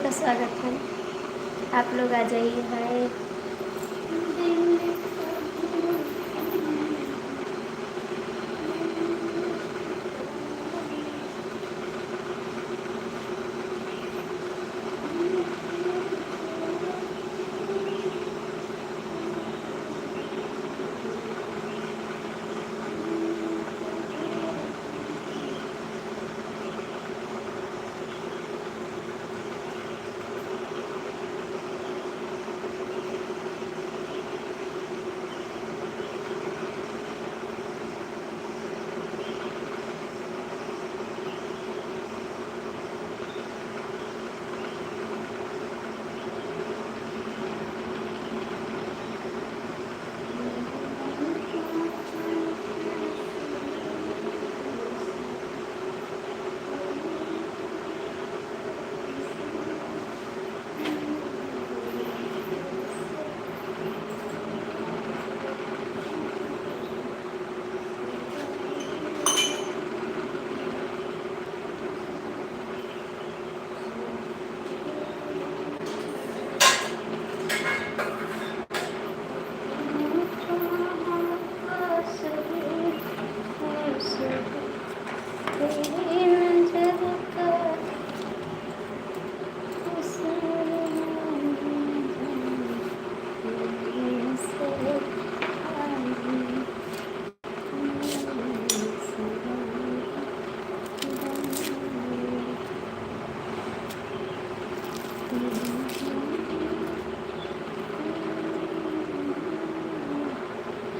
आपका स्वागत है। आप लोग आ जाइए। हाय।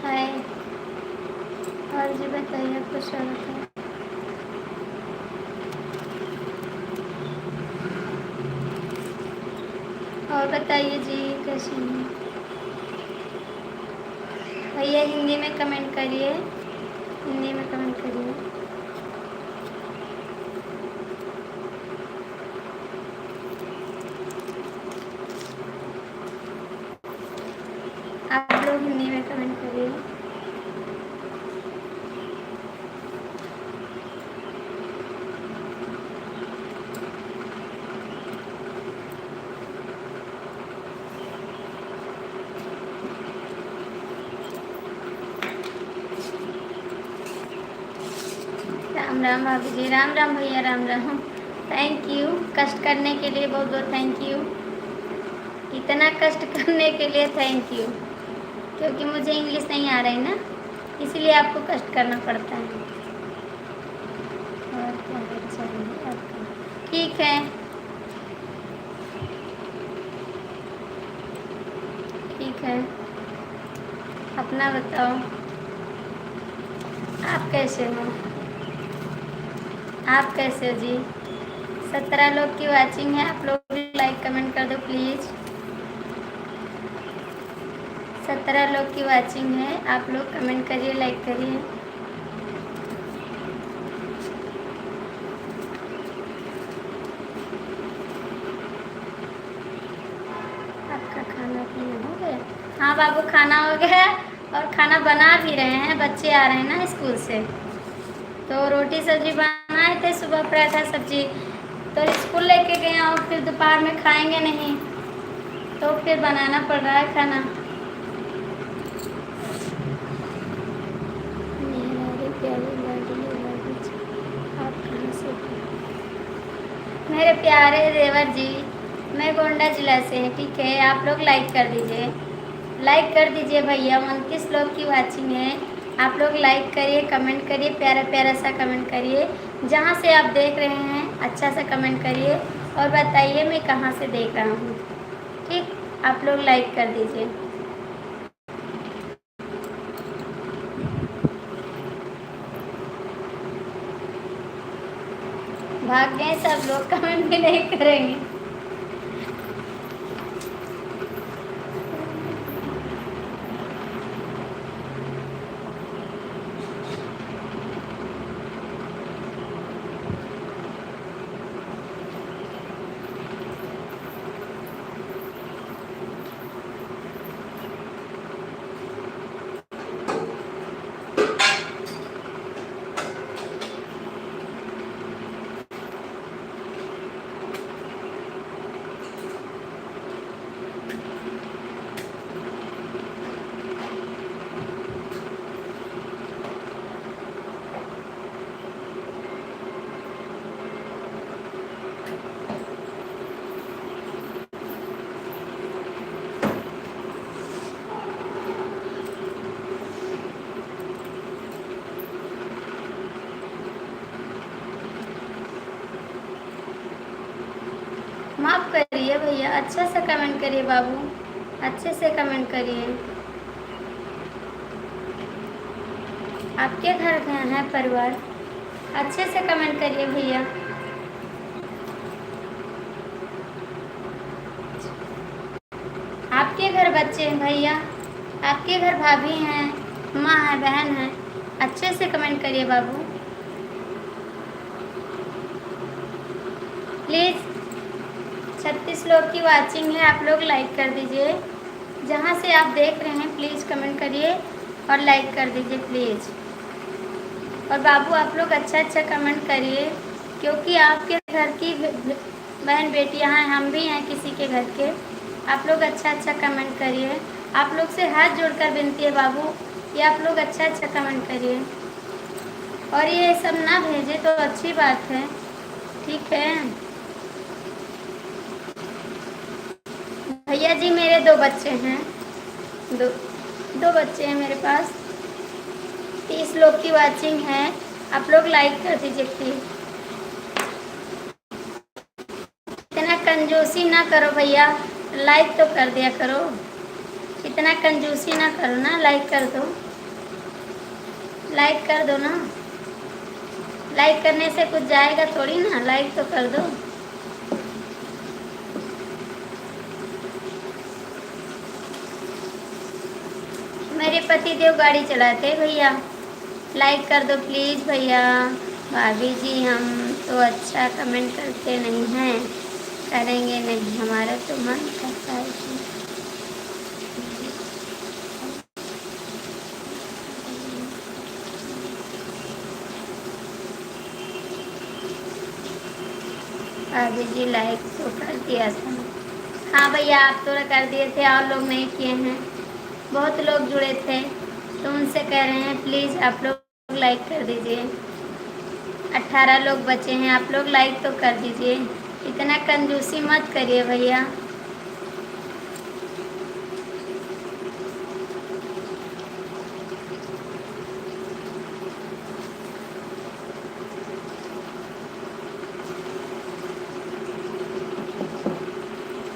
हाय। और जी बताइए, आपका स्वागत है। और बताइए जी, कैसे हैं भैया? हिंदी में कमेंट करिए, हिंदी में कमेंट करिए। आप लोग हिंदी में कमेंट करिए। राम राम भाभी जी। राम राम भैया। राम राम। थैंक यू, कष्ट करने के लिए बहुत बहुत थैंक यू। इतना कष्ट करने के लिए थैंक यू, क्योंकि मुझे इंग्लिश नहीं आ रही ना, इसलिए आपको कष्ट करना पड़ता है। और क्या हाल चाल है आपका? ठीक है, ठीक है। अपना बताओ, आप कैसे हो? आप कैसे हो जी? 17 लोग की वॉचिंग है, आप लोग भी लाइक कमेंट कर दो प्लीज़। 17 लोग की वॉचिंग है, आप लोग कमेंट करिए, लाइक करिए। आपका खाना पीना हो गया? हाँ बाबू, खाना हो गया और खाना बना भी रहे हैं। बच्चे आ रहे हैं ना स्कूल से, तो रोटी सब्जी बनाए थे सुबह, पराठा सब्जी, तो स्कूल लेके गए और फिर दोपहर में खाएंगे नहीं, तो फिर बनाना पड़ रहा है खाना। मेरे प्यारे लाडले लाडली जी, आप कहाँ से हो? मेरे प्यारे देवर जी, मैं गोंडा जिला से है। ठीक है, आप लोग लाइक कर दीजिए, लाइक कर दीजिए भैया। 29 लोग की वॉचिंग है, आप लोग लाइक करिए, कमेंट करिए, प्यारा प्यारा सा कमेंट करिए। जहाँ से आप देख रहे हैं अच्छा सा कमेंट करिए और बताइए मैं कहाँ से देख रहा हूँ। ठीक, आप लोग लाइक कर दीजिए। भाग गए सब लोग, कमेंट भी नहीं करेंगे। माफ़ करिए भैया, अच्छे से कमेंट करिए बाबू, अच्छे से कमेंट करिए। आपके घर में है परिवार, अच्छे से कमेंट करिए भैया। आपके घर बच्चे हैं भैया, आपके घर भाभी हैं, माँ है, बहन है, अच्छे से कमेंट करिए बाबू प्लीज़। 36 लोग की वाचिंग है, आप लोग लाइक कर दीजिए। जहाँ से आप देख रहे हैं प्लीज़ कमेंट करिए और लाइक कर दीजिए प्लीज़। और बाबू आप लोग अच्छा अच्छा कमेंट करिए, क्योंकि आपके घर की बहन बेटियां हैं, हम भी हैं किसी के घर के। आप लोग अच्छा अच्छा कमेंट करिए, आप लोग से हाथ जोड़कर विनती है बाबू, ये आप लोग अच्छा अच्छा कमेंट करिए। और ये सब ना भेजे तो अच्छी बात है, ठीक है। भैया जी मेरे 2 बच्चे हैं, दो बच्चे हैं मेरे पास। 30 लोग की वाचिंग है, आप लोग लाइक कर दीजिए प्लीज़। इतना कंजूसी ना करो भैया, लाइक तो कर दिया करो। इतना कंजूसी ना करो ना, लाइक कर दो, लाइक कर दो ना। लाइक करने से कुछ जाएगा थोड़ी ना, लाइक तो कर दो। मेरे पति देव गाड़ी चलाते भैया, लाइक कर दो प्लीज़ भैया। भाभी जी हम तो अच्छा कमेंट करते नहीं हैं, करेंगे नहीं, हमारा तो मन करता है कि भाभी जी लाइक तो कर दिया था। हाँ भैया आप तो कर दिए थे, और लोग नहीं किए हैं, बहुत लोग जुड़े थे तो उनसे कह रहे हैं प्लीज़ आप लोग लाइक कर दीजिए। 18 लोग बचे हैं, आप लोग लाइक तो कर दीजिए, इतना कंजूसी मत करिए भैया।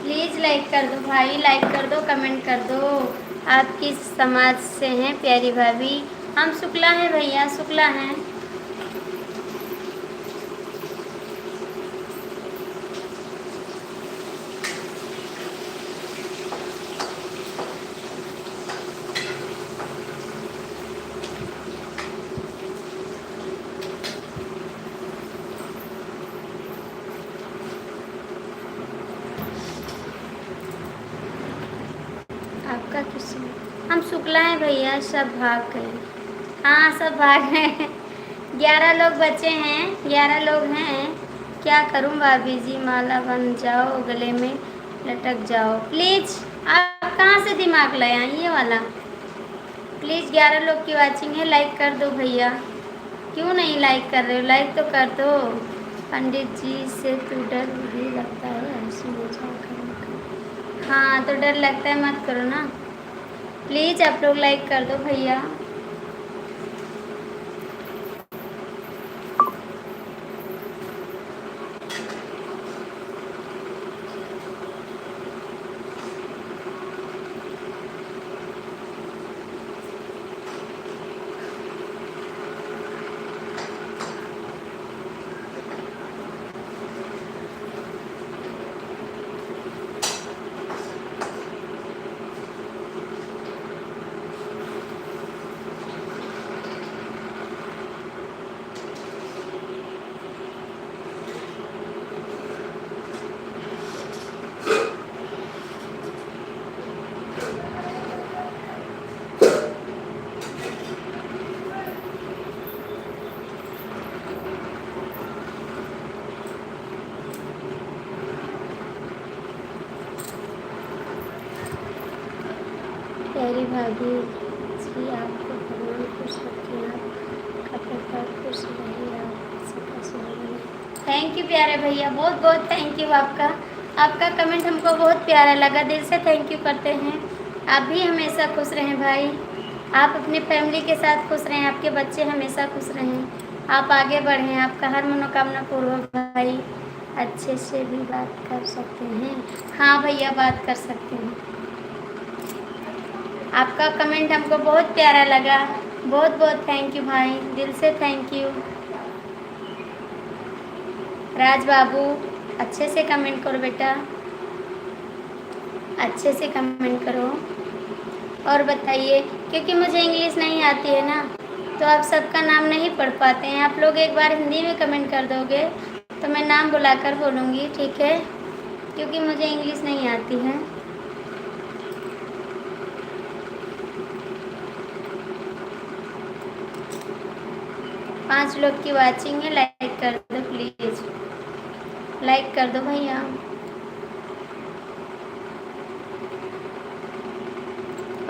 प्लीज़ लाइक कर दो भाई, लाइक कर दो, कमेंट कर दो। आप किस समाज से हैं प्यारी भाभी? हम शुक्ला हैं भैया, शुक्ला हैं। आपका किस, हम शुक्ला हैं भैया, सब भाग गए। हाँ सब भाग गए। 11 लोग बचे हैं, 11 लोग हैं। क्या करूं भाभी जी, माला बन जाओ, गले में लटक जाओ। प्लीज़ आप कहाँ से दिमाग लाए हैं ये वाला? प्लीज़ 11 लोग की वाचिंग है, लाइक कर दो भैया। क्यों नहीं लाइक कर रहे हो, लाइक तो कर दो। पंडित जी से तो डर भी लगता है, ऐसी मजाक करने का। हाँ तो डर लगता है, मत करो ना। प्लीज़ आप लोग लाइक कर दो भैया। प्यारी भाभी जी आपको भगवान खुश रखे, आपका परिवार खुश रहे, आप सबका सुहागन। थैंक यू प्यारे भैया, बहुत बहुत थैंक यू आपका। आपका कमेंट हमको बहुत प्यारा लगा, दिल से थैंक यू करते हैं। आप भी हमेशा खुश रहें भाई, आप अपनी फैमिली के साथ खुश रहें, आपके बच्चे हमेशा खुश रहें, आप आगे बढ़ें, आपका हर मनोकामना पूर्ण हो भाई। अच्छे से भी बात कर सकते हैं। हाँ भैया, बात कर सकते हैं। आपका कमेंट हमको बहुत प्यारा लगा। बहुत बहुत थैंक यू भाई, दिल से थैंक यू। राज बाबू, अच्छे से कमेंट करो बेटा, अच्छे से कमेंट करो। और बताइए, क्योंकि मुझे इंग्लिश नहीं आती है ना, तो आप सबका नाम नहीं पढ़ पाते हैं। आप लोग एक बार हिंदी में कमेंट कर दोगे तो मैं नाम बुलाकर बोलूँगी, ठीक है? क्योंकि मुझे इंग्लिश नहीं आती है। पाँच लोग की वाचिंग है, लाइक कर दो प्लीज़, लाइक कर दो भैया।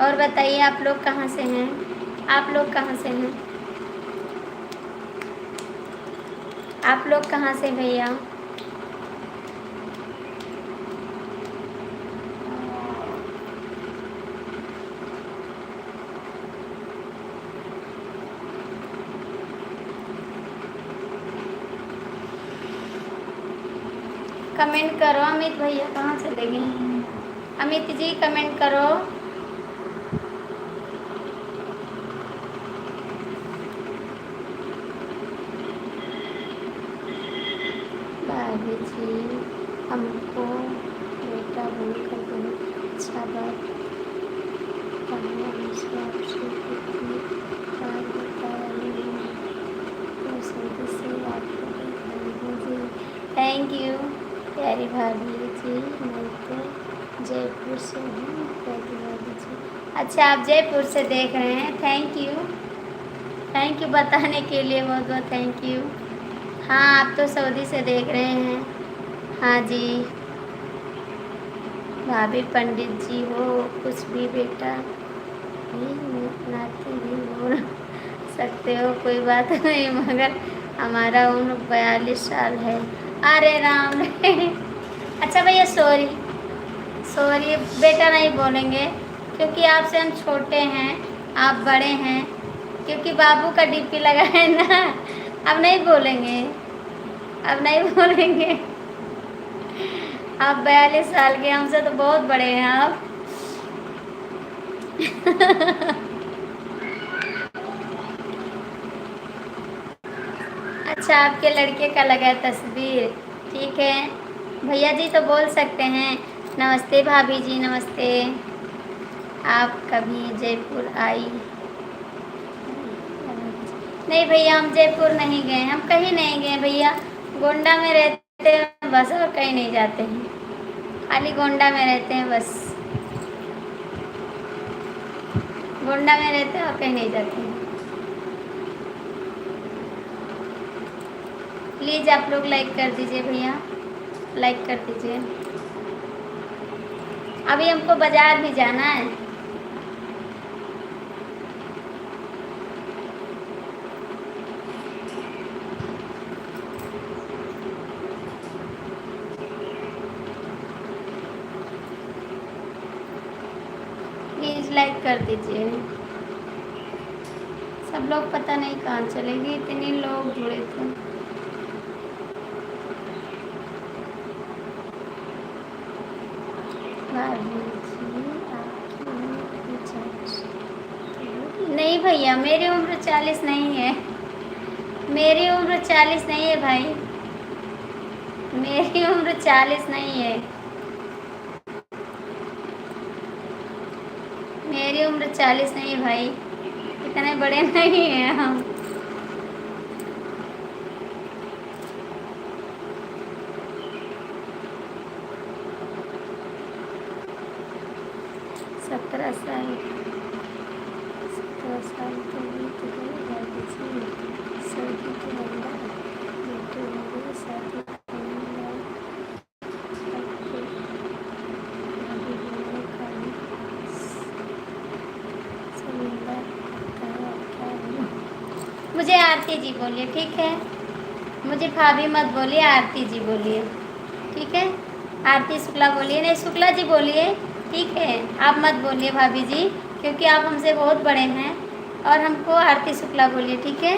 और बताइए, आप लोग कहाँ से हैं? आप लोग कहाँ से हैं? आप लोग कहाँ से भैया? कमेंट करो। अमित भैया कहाँ चले गए? अमित जी कमेंट करो। भाभी जी, हमको बेटा बनकर बहुत अच्छा बात कहना, मुझे आपसे कितनी बार बताया नहीं, तो जल्दी से आपको दिखाऊंगी जी। थैंक यू प्यारी भाभी जी, मैं तो जयपुर से हूँ। प्यारी भाभी जी, अच्छा आप जयपुर से देख रहे हैं, थैंक यू बताने के लिए, बहुत बहुत थैंक यू। हाँ, आप तो सऊदी से देख रहे हैं। हाँ जी, भाभी पंडित जी हो कुछ भी बेटा भी नाते भी बोल सकते हो, कोई बात नहीं, मगर हमारा उम्र 42 साल है। अरे राम रे अच्छा भैया, सॉरी सॉरी बेटा, नहीं बोलेंगे क्योंकि आपसे हम छोटे हैं, आप बड़े हैं, क्योंकि बाबू का डीपी लगा है ना। अब नहीं बोलेंगे, अब नहीं बोलेंगे। आप 42 साल के, हमसे तो बहुत बड़े हैं आप। अच्छा, आपके लड़के का लगा है तस्वीर, ठीक है। भैया जी तो बोल सकते हैं। नमस्ते भाभी जी, नमस्ते। आप कभी जयपुर आई? नहीं भैया, हम जयपुर नहीं गए, हम कहीं नहीं गए भैया, गोंडा में रहते हैं बस, और कहीं नहीं जाते हैं, खाली गोंडा में रहते हैं बस, गोंडा में रहते हैं और कहीं नहीं जाते हैं। प्लीज़ आप लोग लाइक कर दीजिए भैया, लाइक कर दीजिए। अभी हमको बाज़ार भी जाना है। प्लीज़ लाइक कर दीजिए। सब लोग पता नहीं कहाँ चले गए, इतने लोग जुड़े थे। नहीं भैया, मेरी उम्र 40 नहीं है, मेरी उम्र 40 नहीं है भाई, मेरी उम्र 40 नहीं है, मेरी उम्र 40 नहीं है भाई, इतने बड़े नहीं हैं हम। सत्रह साल तो बीत गए भाभी जी, सऊदी के अंदर बेटे होंगे, शादी करने भाभी बोलने का ही सलीला आता है, क्या बोलूं? मुझे आरती जी बोलिए, ठीक है। मुझे भाभी मत बोलिए, आरती जी बोलिए, ठीक है। आरती शुक्ला बोलिए, नहीं शुक्ला जी बोलिए, ठीक है। आप मत बोलिए भाभी जी, क्योंकि आप हमसे बहुत बड़े हैं, और हमको आरती शुक्ला बोलिए, ठीक है।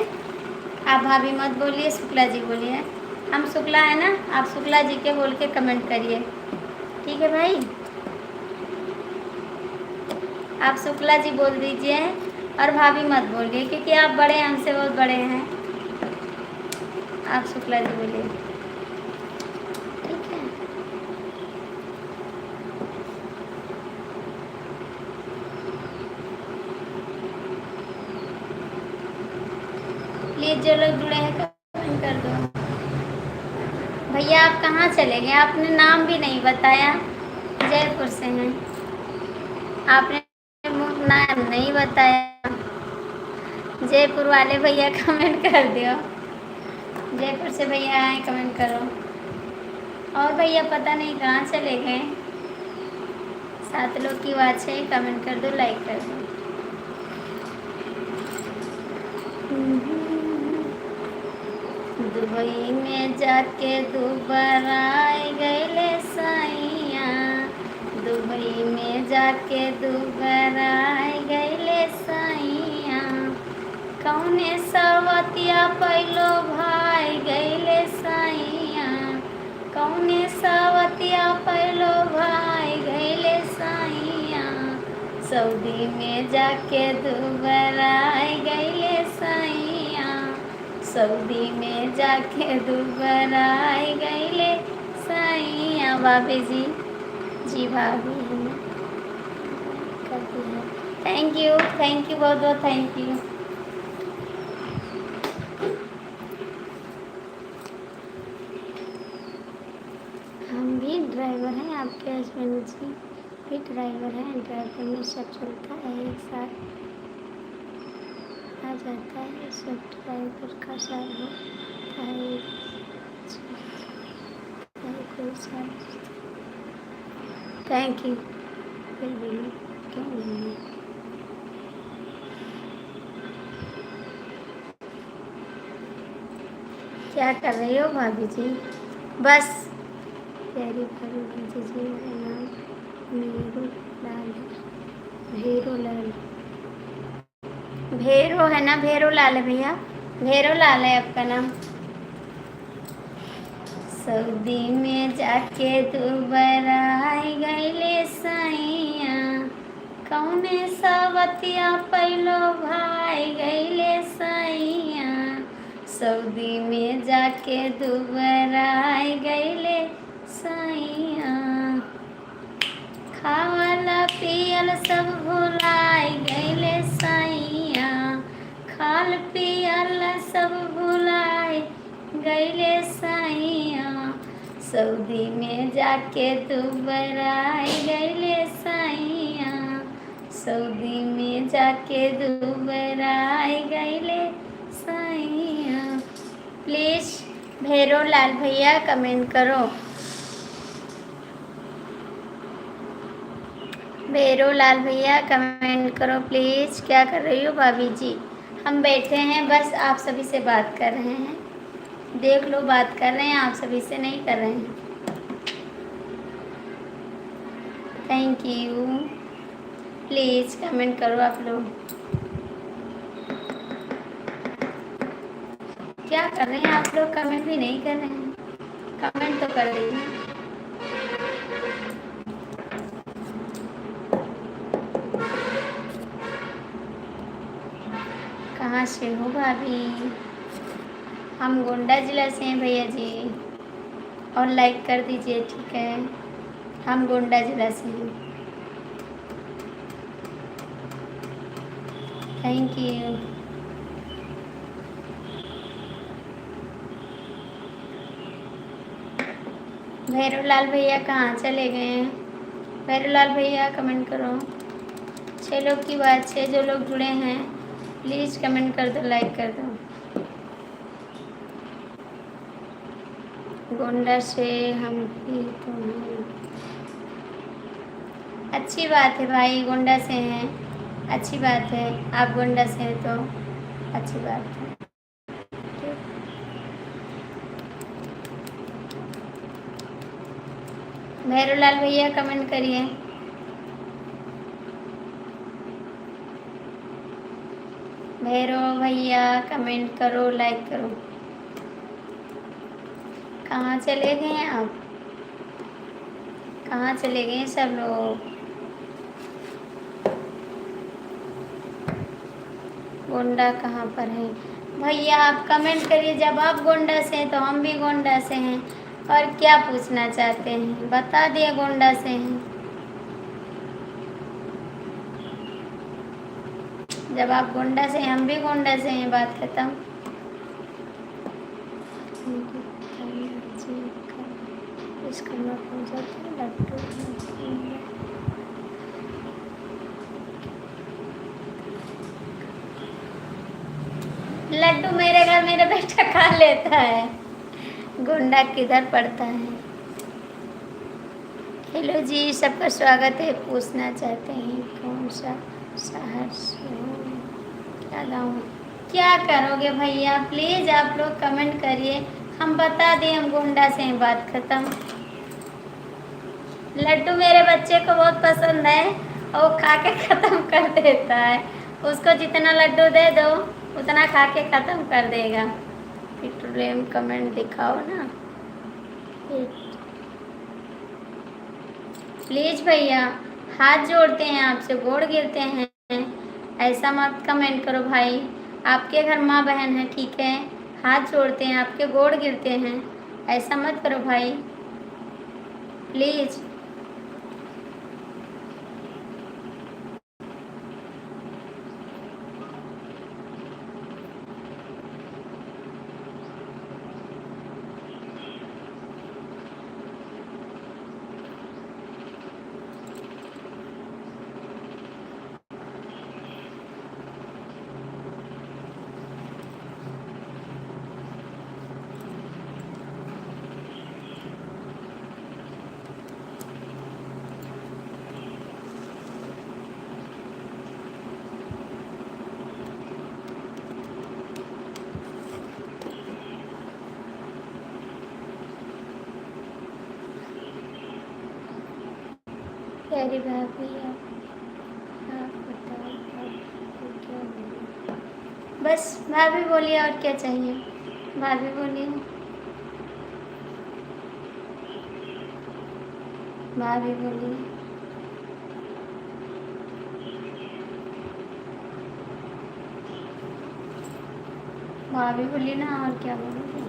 आप भाभी मत बोलिए, शुक्ला जी बोलिए। हम शुक्ला है ना, आप शुक्ला जी के बोल के कमेंट करिए, ठीक है भाई। आप शुक्ला जी बोल दीजिए और भाभी मत बोलिए, क्योंकि आप बड़े हैं, हमसे बहुत बड़े हैं। आप शुक्ला जी बोलिए, ठीक है। प्लीज जो लोग जुड़े हैं कमेंट कर दो। भैया आप कहाँ चले गए, आपने नाम भी नहीं बताया। जयपुर से हैं, आपने नाम नहीं बताया। जयपुर वाले भैया कमेंट कर दो, जयपुर से भैया आए कमेंट करो। और भैया पता नहीं कहाँ चले गए। 7 लोग की बात है, कमेंट कर दो, लाइक कर दो। दुबई में जाके दोबारा गए साइया, दुबई में जाके दोबारा गए साइया, कौने सवतिया पहलो भाई गए साइया, कौने सवतिया पहलो भाई गए साइया, सऊदी में जाके दोबारा गए साइया, सऊदी में जाके दोबारा गए साइया। भाभी जी, जी भाभी करती है। थैंक यू, थैंक यू, बहुत बहुत थैंक यू। हम भी ड्राइवर हैं, आपके हस्बैंड जी भी ड्राइवर हैं, ड्राइवर में सब चलता है एक साथ आ जाता है, सब ड्राइवर का साथ होता है, कोई साथ। थैंक यू, फिर भी क्यों नहीं। क्या कर रही हो भाभी जी? बस तैयारी कर दीजिए। मेरा नाम मीरू लाल है, भैरू लाल, भैरू है ना, भैरू लाल है भैया, भैरू लाल है आपका नाम। सऊदी में जाके दोबारा गए साइया, कौने सवतिया पहलो भाई गए साइया, सऊदी में जाके दोबारा गए साइया, खावला पियल सब भुलाए गए साइया, खाल पियल सब भुलाए गए साइया, सऊदी में जाके दोबारा गए साइया, सऊदी में जाके दोबारा गए साइया। प्लीज़ भैरू लाल भैया कमेंट करो, भैरू लाल भैया कमेंट करो प्लीज़। क्या कर रही हो भाभी जी? हम बैठे हैं, बस आप सभी से बात कर रहे हैं, देख लो बात कर रहे हैं, आप सभी से नहीं कर रहे हैं। थैंक यू, प्लीज़ कमेंट करो आप लोग। क्या कर रहे हैं आप लोग? कमेंट भी नहीं कर रहे हैं, कमेंट तो कर रही हैं। कहाँ से हो भाभी? हम गोंडा जिला से हैं भैया जी, और लाइक कर दीजिए, ठीक है। हम गोंडा जिला से हैं। Thank you. भैरू लाल भैया कहाँ चले गए हैं? भैरू लाल भैया कमेंट करो। 6 लोग की बात, 6 जो लोग जुड़े हैं प्लीज़ कमेंट कर दो, लाइक कर दो। गोंडा से हम भी तो हैं। अच्छी बात है भाई, गोंडा से हैं, अच्छी बात है। आप गोंडा से हैं तो अच्छी बात है। भैरू लाल भैया कमेंट करिए। भैरू भैया कमेंट करो, लाइक करो। कहाँ चले गए हैं आप? कहाँ चले गए हैं सब लोग? गोंडा कहाँ पर है भैया? आप कमेंट करिए। जब आप गोंडा से हैं तो हम भी गोंडा से हैं। और क्या पूछना चाहते हैं बता दिए, गोंडा से हैं। जब आप गोंडा से हैं हम भी गोंडा से हैं, बात खत्म। विश्वकर्मा पूजा तो लड्डू मेरे घर मेरा बेटा खा लेता है। गोंडा किधर पड़ता है? हेलो जी, सबका स्वागत है। पूछना चाहते हैं कौन सा शहर से हो, क्या गाँव? क्या करोगे भैया, प्लीज़ आप लोग कमेंट करिए, हम बता दें हम गोंडा से हैं, बात खत्म। लड्डू मेरे बच्चे को बहुत पसंद है और वो खा के ख़त्म कर देता है। उसको जितना लड्डू दे दो उतना खा के ख़त्म कर देगा। पेट्रोलियम कमेंट दिखाओ ना प्लीज़ भैया, हाथ जोड़ते हैं आपसे, गोड़ गिरते हैं। ऐसा मत कमेंट करो भाई, आपके घर माँ बहन है, ठीक है? हाथ जोड़ते हैं, आपके गोड़ गिरते हैं, ऐसा मत करो भाई, प्लीज़। प्यारी भाभी, आप बताओ आपको क्या बोलूं? बस भाभी बोलिए, और क्या चाहिए? भाभी बोलिए, भाभी बोलिए। भाभी बोलिए ना, और क्या बोलोगे?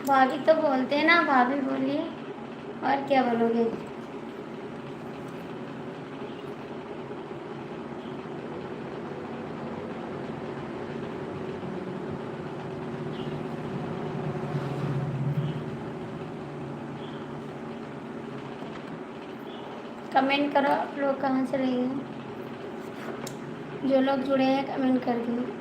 भाभी तो बोलते हैं ना, भाभी बोलिए, और क्या बोलोगे? कमेंट करो, आप लोग कहाँ चले गए? जो लोग जुड़े हैं कमेंट कर दिए।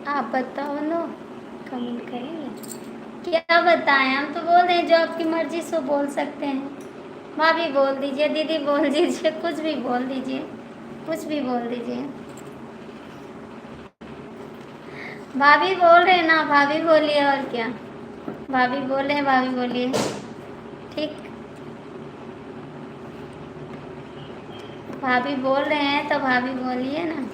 आप बताओ लो, कमेंट करेंगे। क्या बताएं, हम तो बोल रहे हैं, जो आपकी मर्जी सो बोल सकते हैं। भाभी बोल दीजिए, दीदी बोल दीजिए, कुछ भी बोल दीजिए, कुछ भी बोल दीजिए। भाभी बोल रहे हैं ना, भाभी बोलिए, और क्या? भाभी बोल रहे हैं, भाभी बोलिए, ठीक। भाभी बोल रहे हैं तो भाभी बोलिए ना।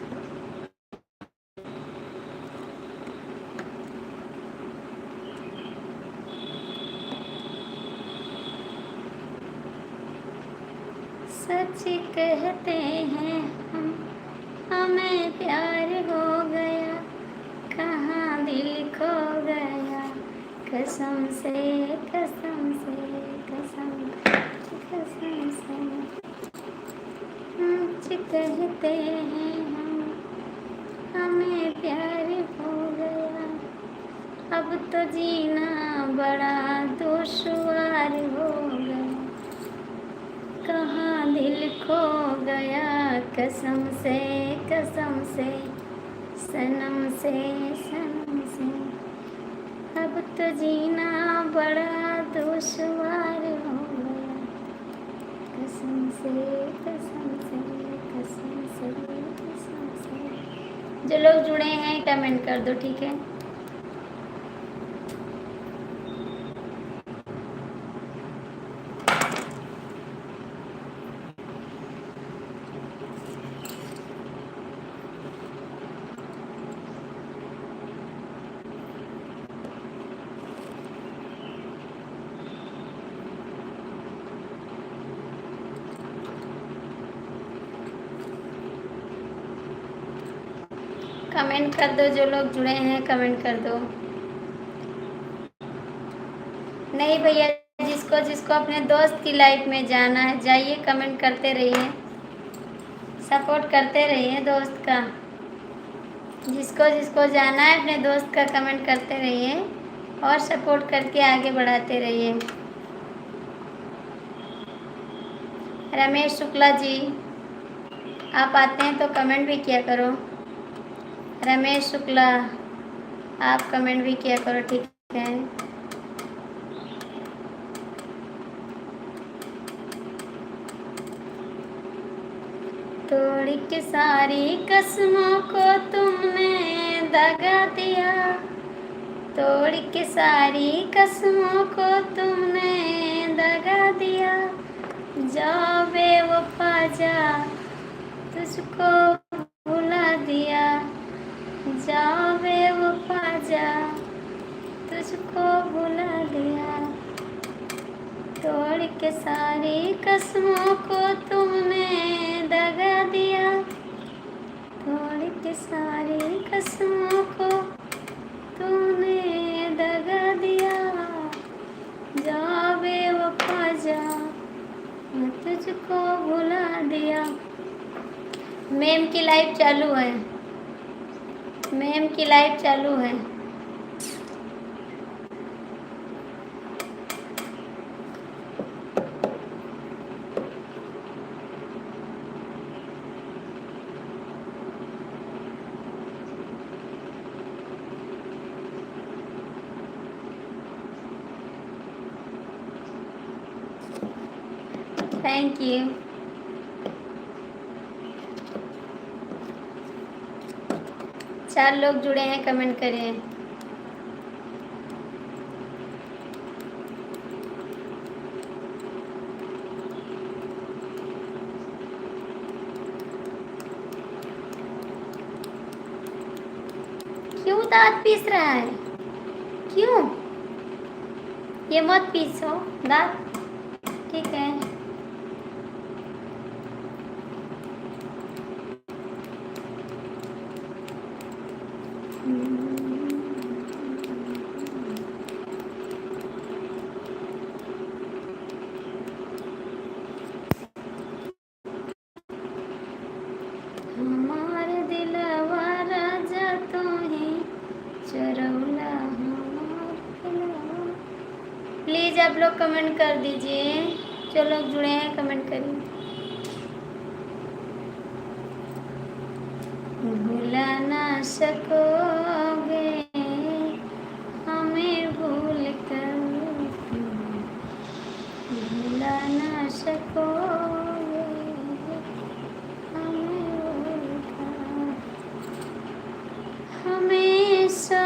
सच कहते हैं हम, हमें प्यार हो गया, कहाँ दिल खो गया, कसम से कसम से कसम कसम से। सच कहते हैं हम, हमें प्यार हो गया, अब तो जीना बड़ा दुश्वार हो गया, कहाँ दिल खो गया, कसम से सनम से सनम से, अब तो जीना बड़ा दुश्वार हो गया, कसम से कसम से कसम से कसम से। जो लोग जुड़े हैं कमेंट कर दो, ठीक है? कमेंट कर दो, जो लोग जुड़े हैं कमेंट कर दो। नहीं भैया, जिसको जिसको अपने दोस्त की लाइफ में जाना है जाइए, कमेंट करते रहिए, सपोर्ट करते रहिए दोस्त का। जिसको जिसको जाना है अपने दोस्त का कमेंट करते रहिए और सपोर्ट करके आगे बढ़ाते रहिए। रमेश शुक्ला जी, आप आते हैं तो कमेंट भी किया करो। रमेश शुक्ला, आप कमेंट भी किया करो, ठीक है। तोड़ के सारी कसमों को तुमने दगा दिया, तोड़ के सारी कसमों को तुमने दगा दिया। जा बेवफा जा, तुझको भुला दिया। जा बेवफा जा, तुझको भुला दिया। तोड़ के सारी कसमों को तुमने दगा दिया, तोड़ के सारी कसमों को तुमने दगा दिया। जा बेवफा जा, मैं तुझको भुला दिया। मैम की लाइव चालू है, मैम की लाइव चालू है। Thank you. चार लोग जुड़े हैं, कमेंट करिए। क्यों दांत पीस रहा है? क्यों? ये मत पीसो दांत, ठीक है। हमारे दिलवा राजा तू ही चरौला हमार। प्लीज आप लोग कमेंट कर दीजिए, जो लोग जुड़े हैं कमेंट करिए। भुला ना सकोगे हमें भूल कर, भुला ना सकोगे हमें भूल कर। हमेशा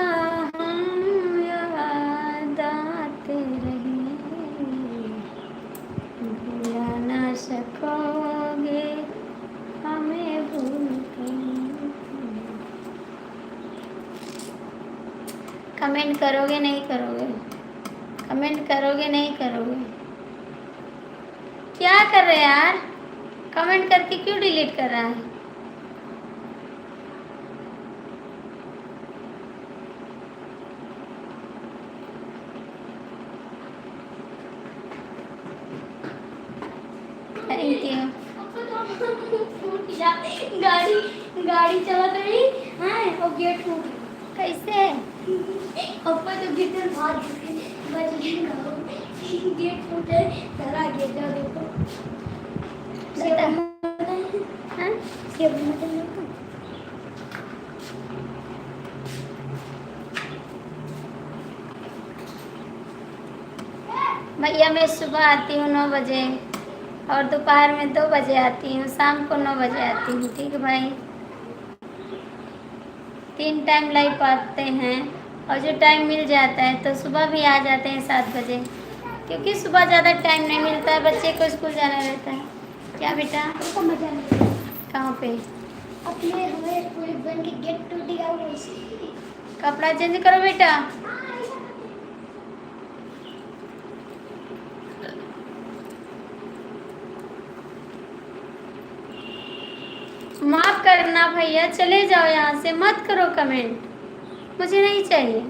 हम याद आते रहेंगे, भुला ना सकोगे हमें भूल कर। कमेंट करोगे नहीं करोगे? कमेंट करोगे नहीं करोगे? क्या कर रहे हैं यार? कमेंट करके क्यों डिलीट कर रहा है? Thank you. गाड़ी गाड़ी चला रही है और गेट टूट गया। कैसे? ऊपर तो गिरते भाग बच गया, गेट टूटे डरा गिर जा। देखो बता। हाँ? भैया मैं सुबह आती हूँ 9 बजे और दोपहर में 2 बजे आती हूँ, शाम को 9 बजे आती हूँ, ठीक है भाई। 3 टाइम लाइव आते हैं और जो टाइम मिल जाता है तो सुबह भी आ जाते हैं 7 बजे, क्योंकि सुबह ज़्यादा टाइम नहीं मिलता है, बच्चे को स्कूल जाना रहता है। क्या बेटा? उसको मजा नहीं। कहाँ पे? अपने हमारे पूरे बन के गेट टूट गया वैसे। कपड़ा चेंज करो बेटा। माफ कर करना भैया, चले जाओ यहाँ से, मत करो कमेंट, मुझे नहीं चाहिए।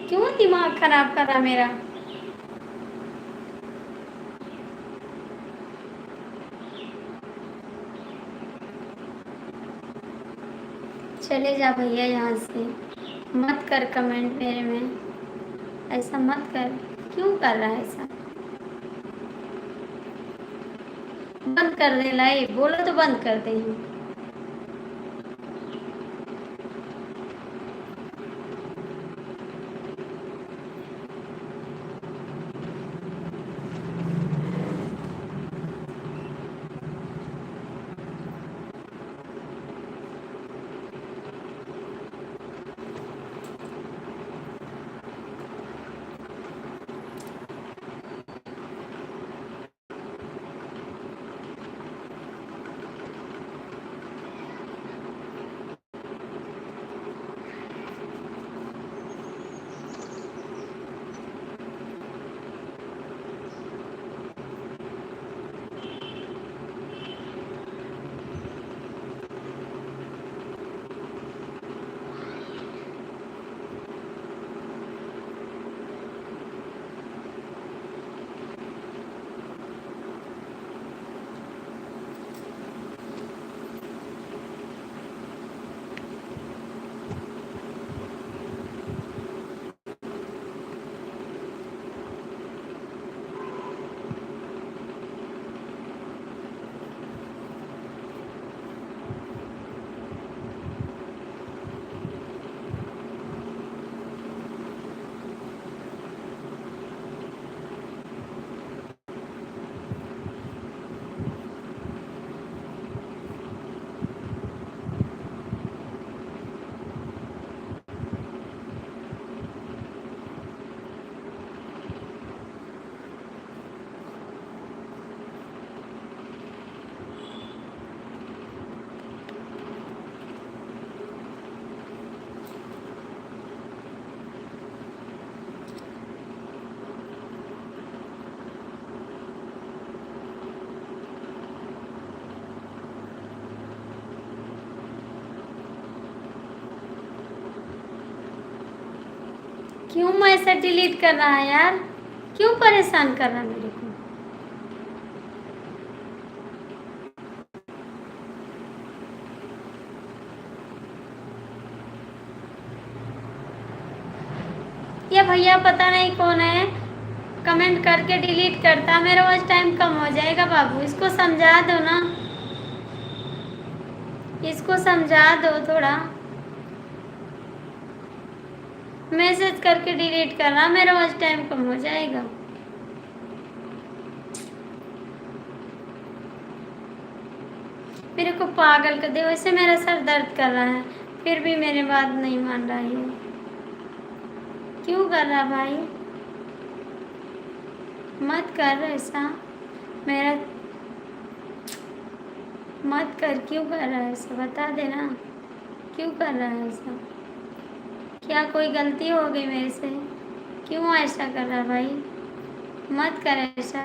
क्यों दिमाग खराब कर रहा मेरा? चले जा भैया यहाँ से, मत कर कमेंट मेरे में, ऐसा मत कर। क्यों कर रहा है ऐसा? बंद कर दे लाइव, बोलो तो बंद कर दे। क्यों मैसेज डिलीट कर रहा है यार? क्यों परेशान कर रहा है मेरे को? ये भैया पता नहीं कौन है, कमेंट करके डिलीट करता, मेरा वॉच टाइम कम हो जाएगा। बाबू इसको समझा दो ना, इसको समझा दो थोड़ा। मैसेज करके डिलीट कर रहा, मेरा वॉच टाइम कम हो जाएगा। मेरे को पागल कर दे, वैसे मेरा सर दर्द कर रहा है, फिर भी मेरी बात नहीं मान रहा है। क्यों कर रहा भाई? मत कर ऐसा, मेरा मत कर। क्यों कर रहा है ऐसा, बता देना क्यों कर रहा है ऐसा? क्या कोई गलती हो गई मेरे से? क्यों ऐसा कर रहा भाई? मत कर ऐसा।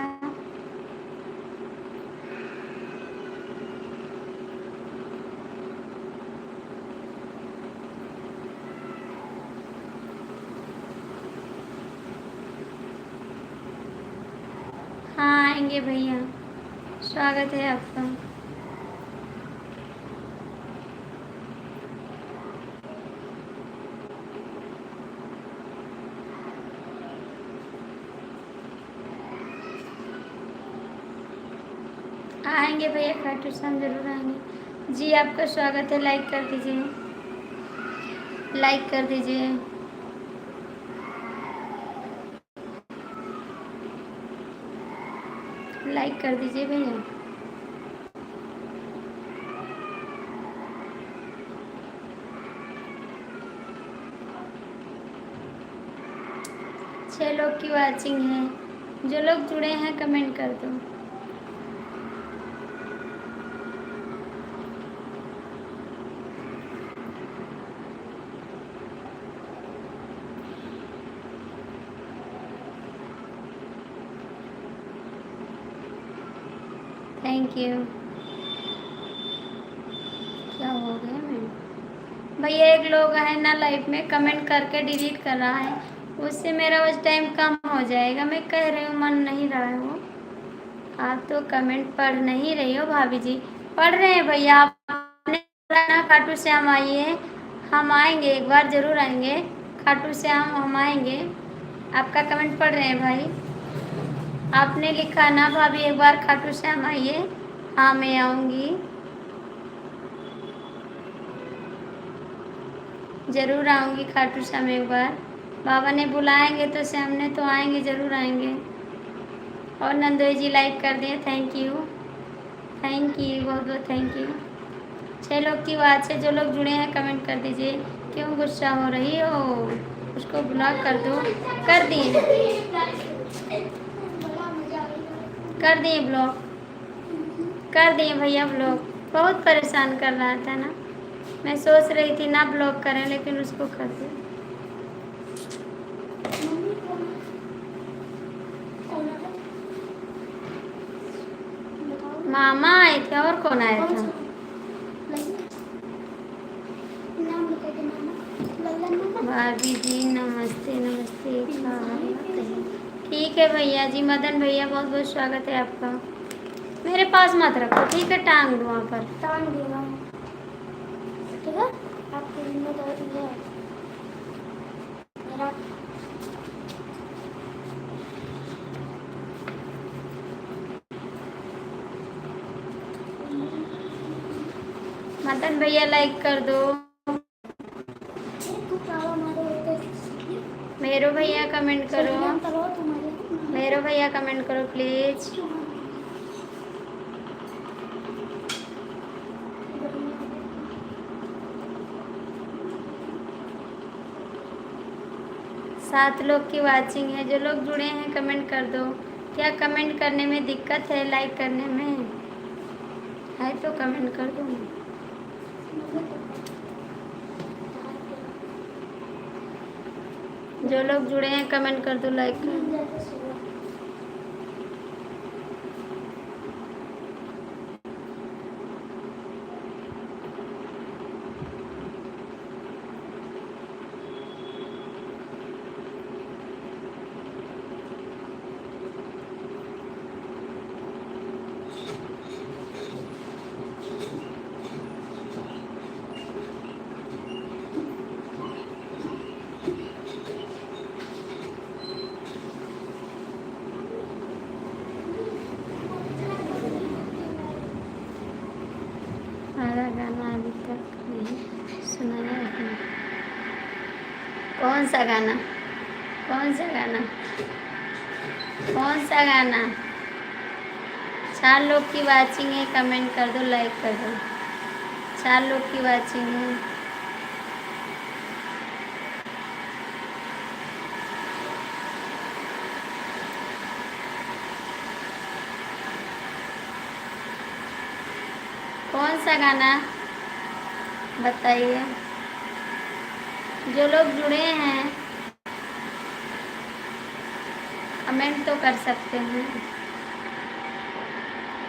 हाँ आएंगे भैया, स्वागत है आपका। आएंगे भैया, खाटू श्याम जरूर आएंगे जी। आपका स्वागत है, लाइक कर दीजिए, लाइक कर दीजिए। लाइक कर दीजिए भैया। छह लोग की वाचिंग है, जो लोग जुड़े हैं कमेंट कर दो। Thank you. क्या हो गया मैम? भैया एक लोग है ना लाइफ में कमेंट करके डिलीट कर रहा है, उससे मेरा बस टाइम कम हो जाएगा। मैं कह रही हूँ मन नहीं रहा है वो। आप तो कमेंट पढ़ नहीं रही हो भाभी जी। पढ़ रहे हैं भैया। आपने बोला ना खाटू श्याम आइए, हम आएंगे, एक बार ज़रूर आएंगे खाटू श्याम, हम आएंगे। आपका कमेंट पढ़ रहे हैं भाई। आपने लिखा ना भाभी एक बार खाटू श्याम आइए, हाँ मैं आऊँगी, ज़रूर आऊँगी खाटू श्याम एक बार। बाबा ने बुलाएंगे तो श्याम ने तो आएंगे, ज़रूर आएंगे। और नंदोई जी लाइक कर दिए, थैंक यू, थैंक यू, बहुत बहुत थैंक यू। 6 लोग की बात से जो लोग जुड़े हैं कमेंट कर दीजिए। क्यों गुस्सा हो रही हो? उसको ब्लॉक कर दो। कर दिए, बड़ा मजा आएगा। कर दिए ब्लॉक, कर दिए भैया ब्लॉक। बहुत परेशान कर रहा था ना, मैं सोच रही थी ना ब्लॉक करें, लेकिन उसको कर दिया। मम्मी कौन है? बताओ। मामा आए थे, और कौन आया कौन था? सा? लल्ला? नाम लिखा के मामा? लल्ला मामा? भाभी जी नमस्ते नमस्ते, क्या हालत है? ठीक है भैया जी। मदन भैया बहुत बहुत स्वागत है आपका। मेरे पास मत रखो, ठीक है, टांग दो वहाँ पर। टांग देगा, ठीक है? आपकी जिम्मेदारी है मेरा। मदन भैया लाइक कर दो। तू ताला मारो होते। मेरो भैया कमेंट करो, करो तुम्हारे। मेरो भैया कमेंट करो प्लीज। सात लोग की वाचिंग है, जो लोग जुड़े हैं कमेंट कर दो। क्या कमेंट करने में दिक्कत है? लाइक करने में है तो कमेंट कर दो। जो लोग जुड़े हैं कमेंट कर दो, लाइक कर दो। हमारा गाना अभी तक नहीं सुनाया है। कौन सा गाना? कौन सा गाना? कौन सा गाना? 4 लोग की वाचिंग है, कमेंट कर दो, लाइक कर दो। 4 लोग की वाचिंग है। कौन सा गाना बताइए? जो लोग जुड़े हैं कमेंट तो कर सकते हैं,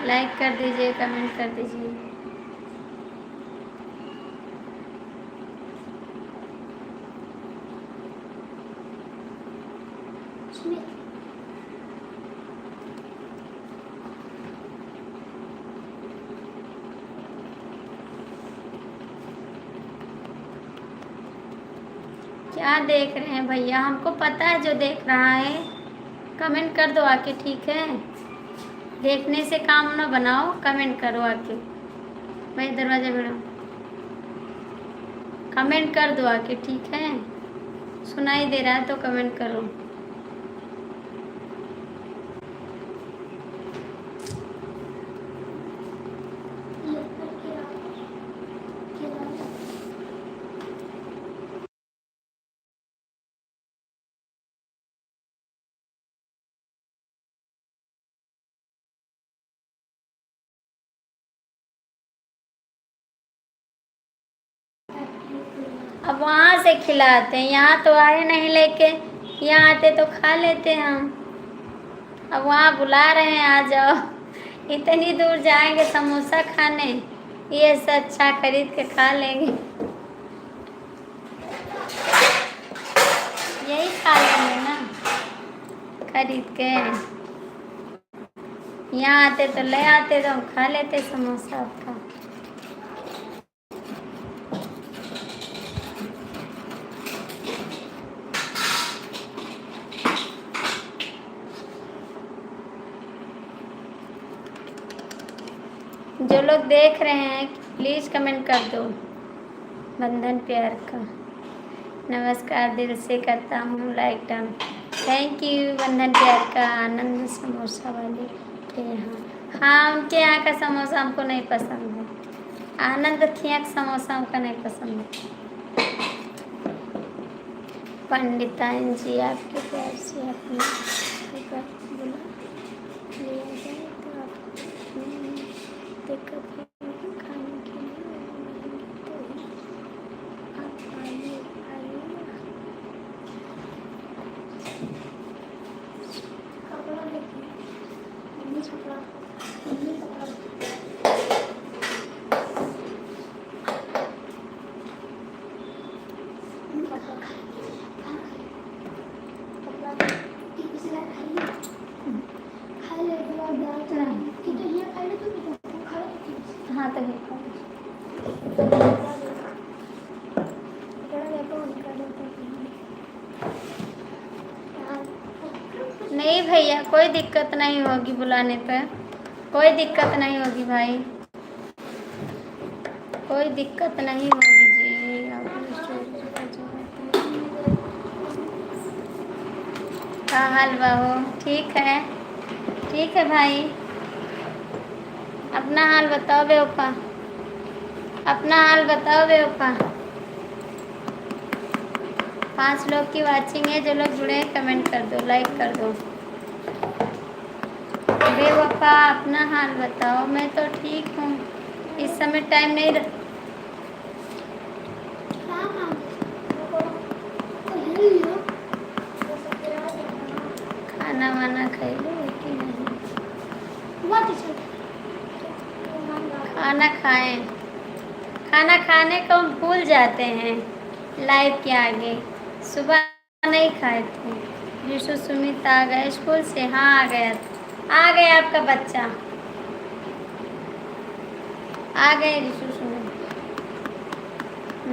लाइक कर दीजिए, कमेंट कर दीजिए। क्या देख रहे हैं भैया? हमको पता है जो देख रहा है। कमेंट कर दो आके, ठीक है? देखने से काम ना बनाओ, कमेंट करो आके। भाई दरवाजा भिड़ो, कमेंट कर दो आके, ठीक है? सुनाई दे रहा है तो कमेंट करो। अब वहाँ से खिलाते हैं, यहाँ तो आए नहीं लेके। यहाँ आते तो खा लेते हम। अब वहाँ बुला रहे हैं, आ जाओ। इतनी दूर जाएंगे समोसा खाने, ये से अच्छा खरीद के खा लेंगे। यही खा लेंगे ना खरीद के। यहाँ आते तो ले आते तो हम खा लेते समोसा आपका। जो लोग देख रहे हैं प्लीज़ कमेंट कर दो। बंधन प्यार का नमस्कार दिल से करता हूँ लाइक डन। थैंक यू बंधन प्यार का। आनंद समोसा वाले के यहाँ, हाँ उनके यहाँ का समोसा हमको नहीं पसंद है। आनंद खिया का समोसा हमको नहीं पसंद है। पंडिताइन जी आपके प्यार से अपने बुला लिया जाए तो आप दिक्कत है खाने के लिए बनाएंगे तो ही आप आइए आइएगा। कपड़ा देखिए, मम्मी कपड़ा, मम्मी कपड़ा। हाँ तो नहीं भैया कोई दिक्कत नहीं होगी बुलाने पर, कोई दिक्कत नहीं होगी भाई, कोई दिक्कत नहीं होगी जी। हाँ हाल बाहो ठीक है भाई। अपना हाल बताओ बेवफा, अपना हाल बताओ बेवफा। 5 लोग की वाचिंग है, जो लोग जुड़े हैं कमेंट कर दो, लाइक कर दो। बेवफा अपना हाल बताओ। मैं तो ठीक हूँ, इस समय टाइम नहीं खाना वाना खाई लो कि नहीं? खाना खाएं, खाना खाने को हम भूल जाते हैं लाइव के आगे। सुबह नहीं खाए थे। यीशु सुमित आ गए स्कूल से? हाँ आ गया आपका बच्चा आ गए। यीशु सुमित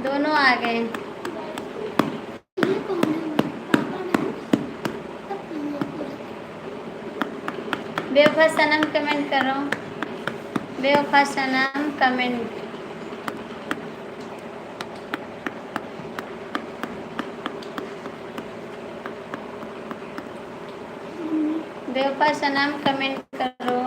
दोनों आ गए। बेवफा सनम कमेंट करो, बेवफा सनम कमेंट। बेवफा सनम कमेंट करो।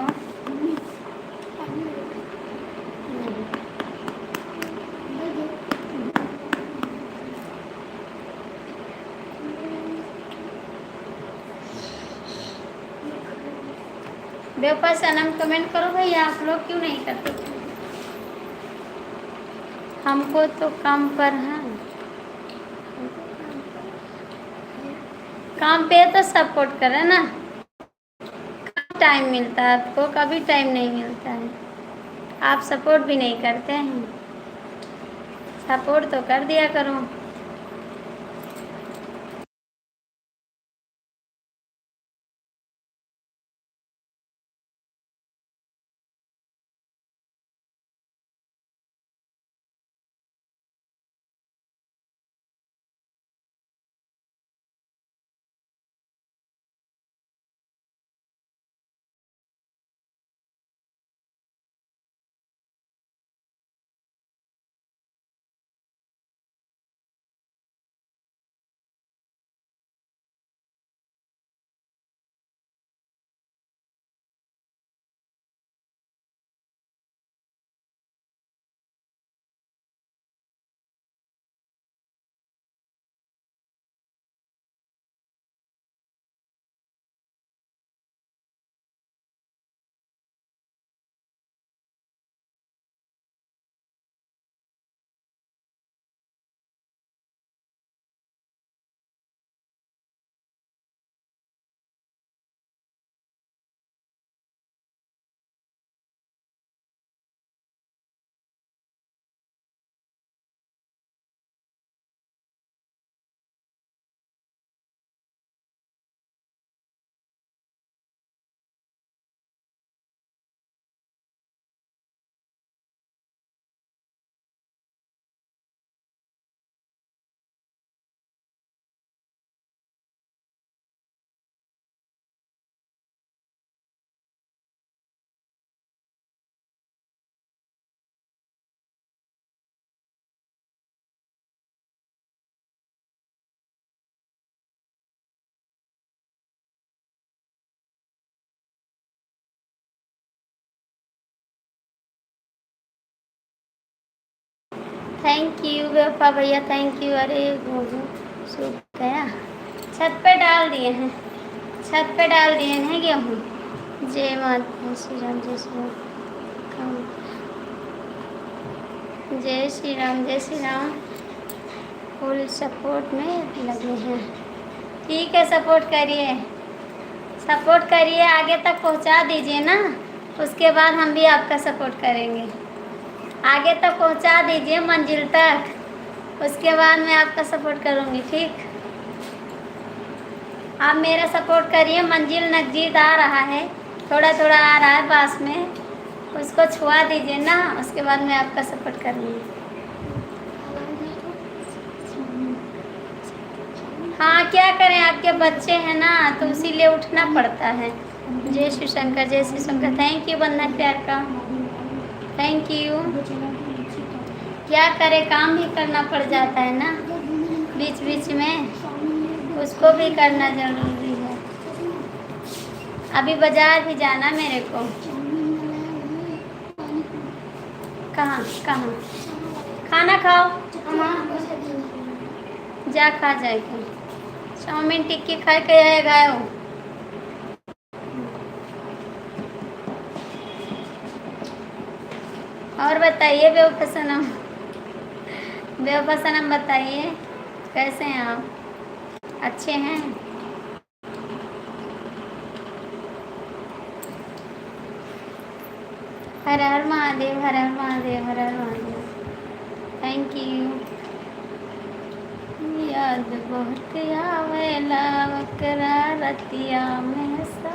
बेवफा सनम कमेंट करो भैया, आप लोग क्यों नहीं करते? हमको तो काम पर है, काम पे तो सपोर्ट करें ना। टाइम मिलता है आपको? कभी टाइम नहीं मिलता है। आप सपोर्ट भी नहीं करते हैं, सपोर्ट तो कर दिया करो। थैंक यू बेवफा भैया, थैंक यू। अरे मुझे सूख गया। छत पे डाल दिए हैं, छत पे डाल दिए हैं गेहूँ। जय माता श्री राम, जय श्री राम, जय श्री राम, जय श्री राम। फुल सपोर्ट में लगे हैं। ठीक है, सपोर्ट करिए, सपोर्ट करिए, आगे तक पहुंचा दीजिए ना, उसके बाद हम भी आपका सपोर्ट करेंगे। आगे तक पहुंचा दीजिए मंजिल तक, उसके बाद मैं आपका सपोर्ट करूंगी। ठीक, आप मेरा सपोर्ट करिए। मंजिल नज़दीक आ रहा है, थोड़ा थोड़ा आ रहा है पास में, उसको छुआ दीजिए ना, उसके बाद मैं आपका सपोर्ट करूंगी। हाँ, क्या करें, आपके बच्चे हैं ना, तो इसीलिए उठना पड़ता है। जय श्री शंकर, जय श्री शंकर। थैंक यू बंधन प्यार का, थैंक यू। क्या करें, काम भी करना पड़ जाता है ना बीच बीच में, उसको भी करना जरूरी है। अभी बाजार भी जाना मेरे को। कहाँ कहाँ? खाना खाओ, जा खा जाएगा। चाउमीन टिक्की खा के आएगा वो। और बताइए बेवफा सनम, बेवफा सनम बताइए, कैसे हैं आप? अच्छे हैं? हर हर महादेव, हर हर महादेव, हर हर महादेव। Thank you. याद बहुत आवेला वकरा रतिया में सता।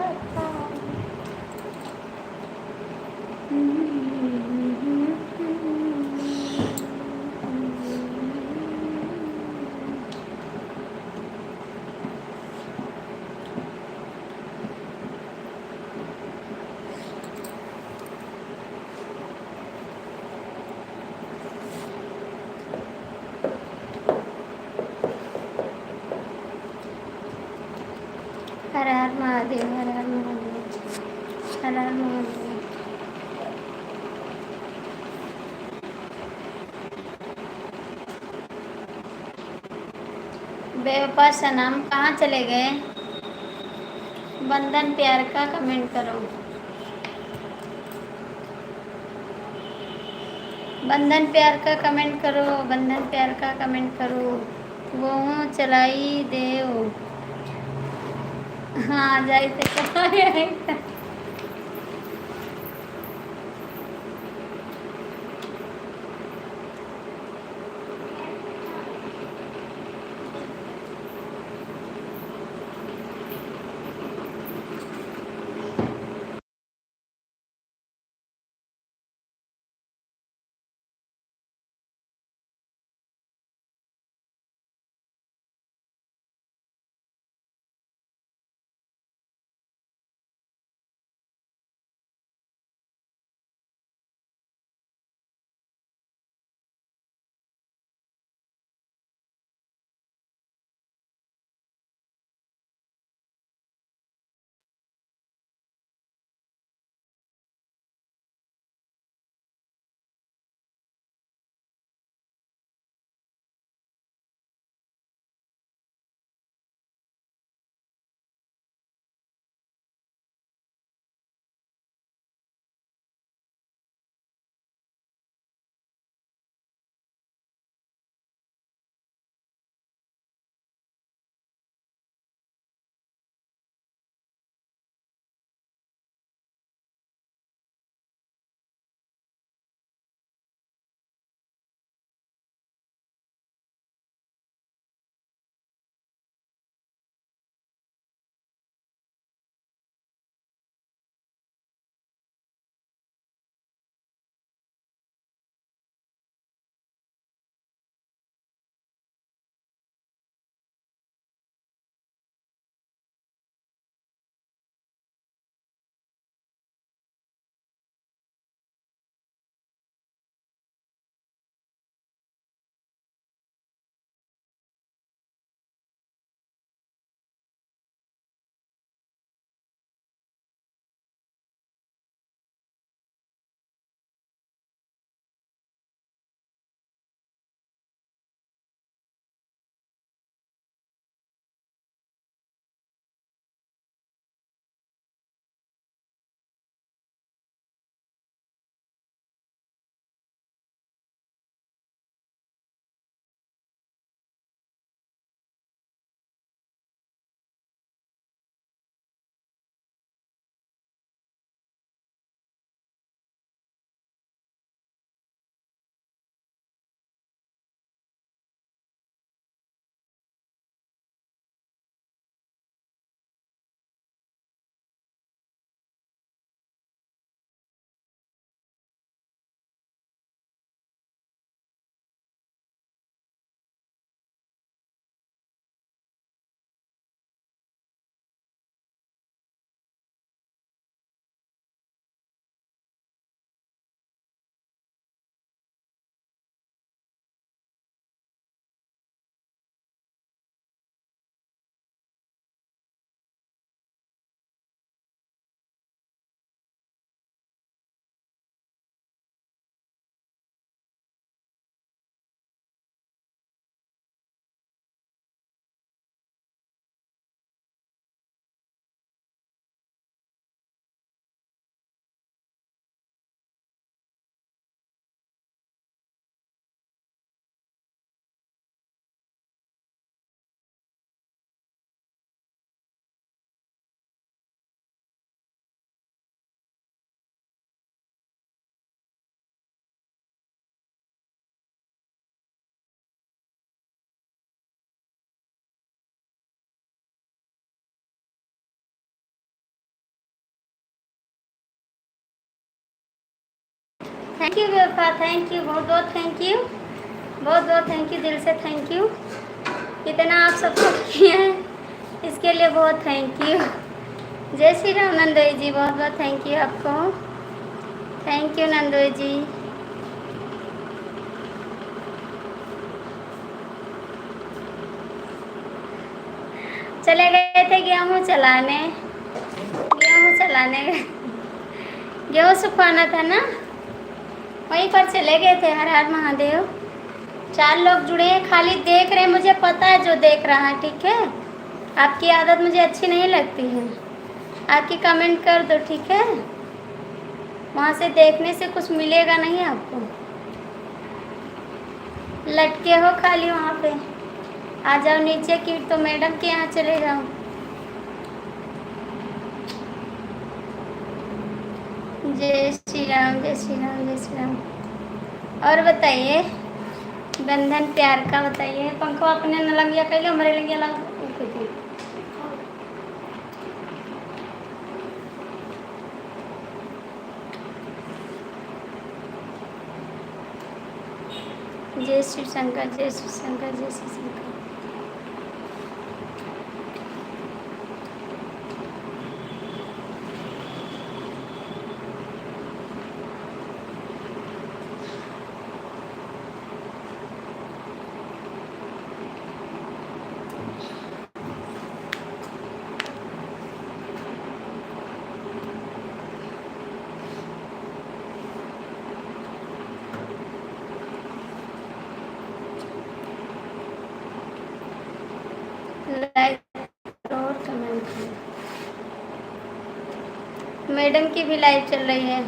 हर हर महादेव, हर हर महादेव, हर हर महादेव। बेवफा सनम कहाँ चले गए? बंधन प्यार का कमेंट करो, बंधन प्यार का कमेंट करो, बंधन प्यार का कमेंट करो। वो हूँ चलाई देव। हाँ जाई थे थैंक यू बेवफा, थैंक यू, बहुत बहुत थैंक यू, बहुत बहुत थैंक यू, दिल से थैंक यू। इतना आप सपोर्ट किए हैं इसके लिए बहुत थैंक यू। जय श्री राम नंदोई जी, बहुत बहुत थैंक यू आपको, थैंक यू नंदोई जी। चले गए थे गेहूँ चलाने, गेहूँ चलाने गेहूँ सुखाना था ना, वहीं पर चले गए थे। हर हर महादेव। 4 लोग जुड़े हैं, खाली देख रहे हैं, मुझे पता है जो देख रहा है, ठीक है। आपकी आदत मुझे अच्छी नहीं लगती है, आके कमेंट कर दो, ठीक है। वहाँ से देखने से कुछ मिलेगा नहीं आपको, लटके हो खाली वहाँ पे। आ जाओ नीचे की तो मैडम के यहाँ चले जाओ। जय श्री राम, जय श्री राम, जय श्री राम। और बताइए, बंधन प्यार का बताइए। पंखो अपने न लंगिया कर लो, हमारे लंगिया लग जय शिव शंकर, जय शिव शंकर, जय शिव शंकर। लाइक और कमेंट करो। मैडम की भी लाइव चल रही है,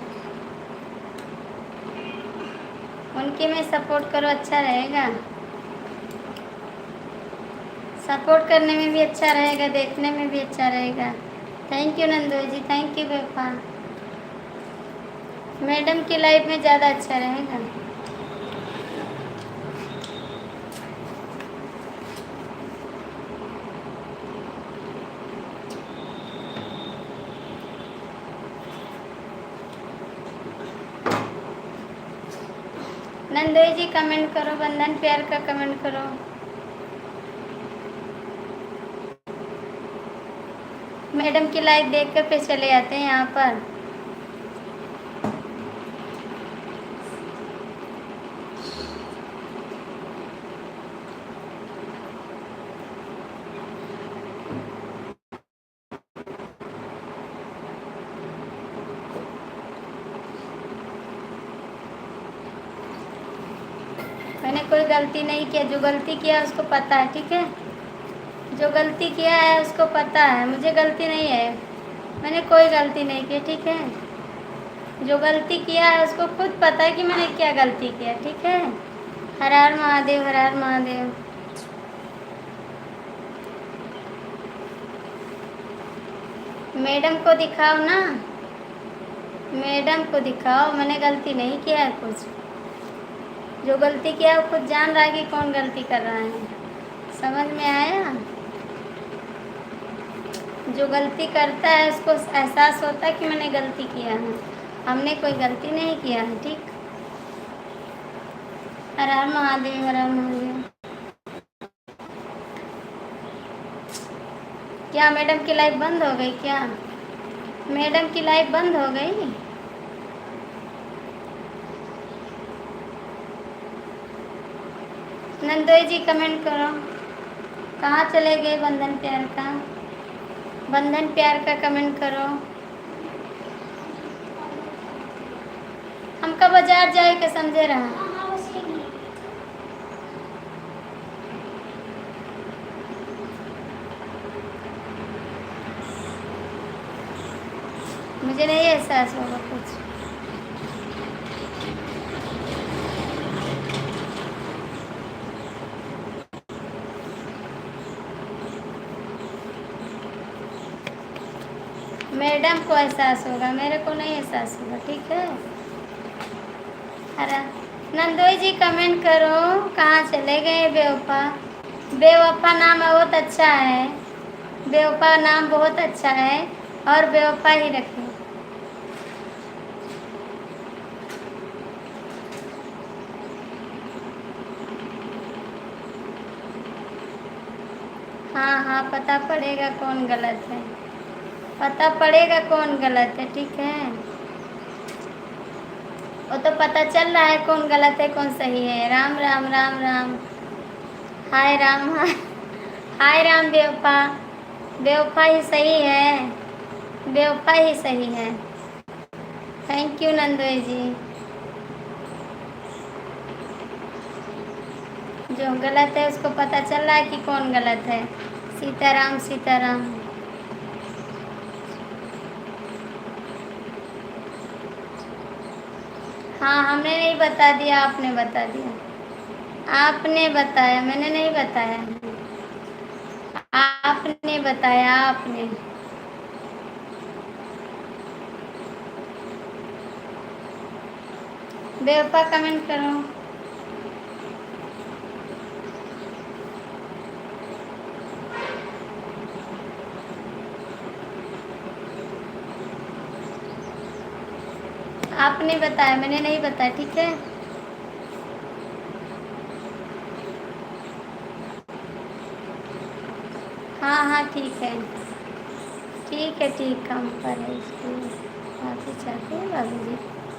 उनकी में सपोर्ट करो, अच्छा रहेगा। सपोर्ट करने में भी अच्छा रहेगा, देखने में भी अच्छा रहेगा। Thank you Nandu ji, thank you बेफा। मैडम की लाइफ में ज़्यादा अच्छा रहेगा। नंदोई जी कमेंट करो, बंधन प्यार का कमेंट करो। मैडम की लाइव देख कर फिर चले आते हैं यहाँ पर। मैंने कोई गलती नहीं किया, जो गलती किया उसको पता है, ठीक है। जो गलती किया है उसको पता है, मुझे गलती नहीं है, मैंने कोई गलती नहीं की, ठीक है। जो गलती किया है उसको खुद पता है कि मैंने क्या गलती किया, ठीक है। हर हर महादेव, हर हर महादेव। मैडम को दिखाओ ना, मैडम को दिखाओ, मैंने गलती नहीं किया है कुछ। जो गलती किया वो खुद जान रहा है कि कौन गलती कर रहा है, समझ में आया। जो गलती करता है उसको एहसास होता है कि मैंने गलती किया है, हमने कोई गलती नहीं किया है, ठीक। हर हर महादेव, हर हर महादेव। क्या मैडम की लाइफ बंद हो गई क्या? मैडम की लाइफ बंद हो गई? नंदोई जी कमेंट करो, कहाँ चले गए बंधन प्यार का? बंधन प्यार का कमेंट करो। हमका बाजार जाए के समझे रहा। हाँ बस एक मिनट। मुझे नहीं एहसास होगा कुछ। मैडम को एहसास होगा, मेरे को नहीं एहसास होगा, ठीक है। अरे नंदोई जी कमेंट करो, कहाँ चले गए बेवफा? बेवफा नाम बहुत अच्छा है, बेवफा नाम बहुत अच्छा है, और बेवफा ही रखें। हाँ हाँ, पता पड़ेगा कौन गलत है, पता पड़ेगा कौन गलत है, ठीक है। वो तो पता चल रहा है कौन गलत है कौन सही है। राम राम राम राम। हाय राम, हाय हाय राम। बेवफा, बेवफा ही सही है, बेवफा ही सही है। थैंक यू नंदोई जी। जो गलत है उसको पता चल रहा है कि कौन गलत है। सीताराम सीताराम। हाँ, हमने नहीं बता दिया, आपने बता दिया। आपने बताया, मैंने नहीं बताया। आपने बताया, आपने। बेवफा कमेंट करो। आपने बताया, मैंने नहीं बताया, ठीक है। हाँ हाँ, ठीक है, ठीक है, ठीक, काम पर है इसको। आगे चाहते हैं बाबू जी।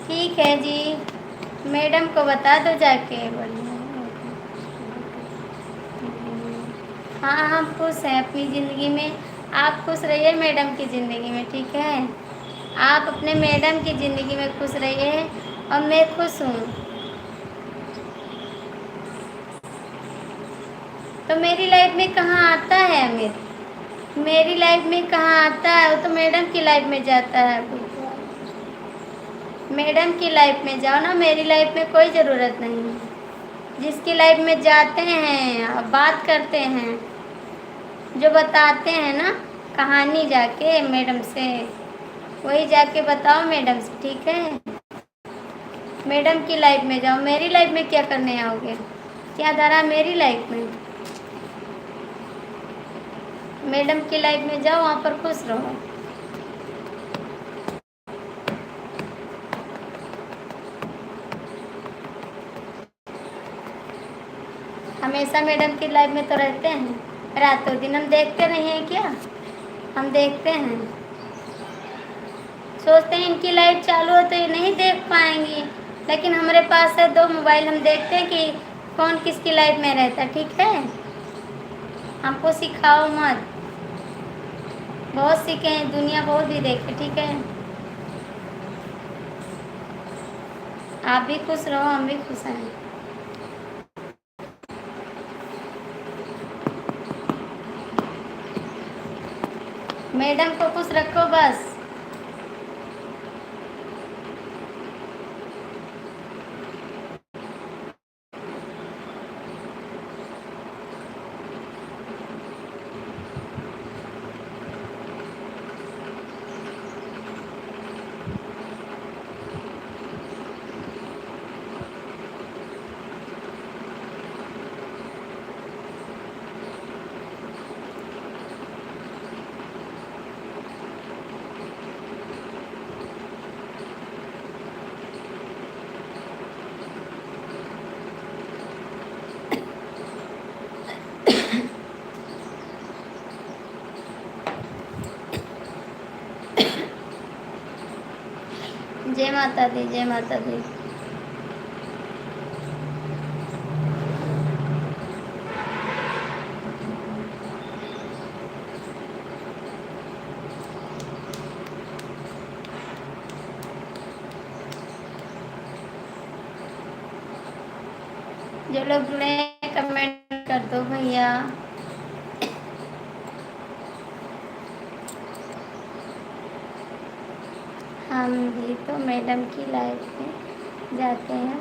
ठीक है जी, मैडम को बता दो जाके। बढ़िया। हाँ, हम खुश हैं अपनी ज़िंदगी में। आप खुश रहिए मैडम की ज़िंदगी में, ठीक है। आप अपने मैडम की ज़िंदगी में खुश रहिए और मैं खुश हूँ। तो मेरी लाइफ में कहाँ आता है अमित? मेरी लाइफ में कहाँ आता है? वो तो मैडम की लाइफ में जाता है। मैडम की लाइफ में जाओ ना, मेरी लाइफ में कोई ज़रूरत नहीं है। जिसकी लाइफ में जाते हैं और बात करते हैं, जो बताते हैं ना कहानी जाके मैडम से, वही जाके बताओ मैडम से, ठीक है। मैडम की लाइफ में जाओ, मेरी लाइफ में क्या करने आओगे? क्या धरा मेरी लाइफ में? मैडम की लाइफ में जाओ, वहाँ पर खुश रहो। हमेशा मैडम की लाइफ में तो रहते हैं, रातों दिन। हम देखते नहीं हैं क्या? हम देखते हैं, सोचते हैं इनकी लाइफ चालू हो तो ये नहीं देख पाएंगी, लेकिन हमारे पास है 2 मोबाइल, हम देखते हैं कि कौन किसकी लाइफ में रहता है, ठीक है। हमको सिखाओ मत, बहुत सीखे हैं, दुनिया बहुत भी देखे, ठीक है। आप भी खुश रहो, हम भी खुश हैं। मैडम को खुश रखो बस। जय माता दी, जय माता दी। जो लोग जुड़े हैं कमेंट कर दो भैया। हम भी तो मैडम की लाइफ में जाते हैं।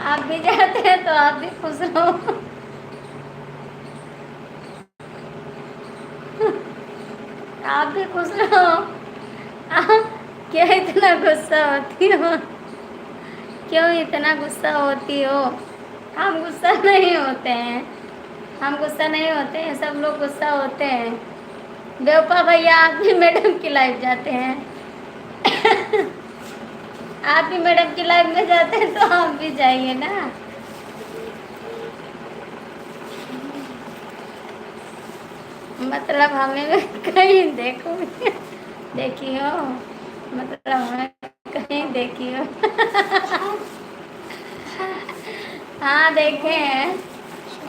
आप भी जाते हैं तो आप भी खुश रहो। आप भी खुश रहो। आप क्यों इतना गुस्सा होती हो? क्यों इतना गुस्सा होती हो? हम गुस्सा नहीं होते हैं, हम गुस्सा नहीं होते हैं, सब लोग गुस्सा होते हैं। बेवफा भैया आप भी मैडम की लाइफ जाते हैं। आप भी मैडम की लाइफ में जाते हैं तो आप भी जाइए ना। मतलब हमें भी कहीं देखो, देखी हो, मतलब हमें कहीं देखी हो। हाँ देखे हैं,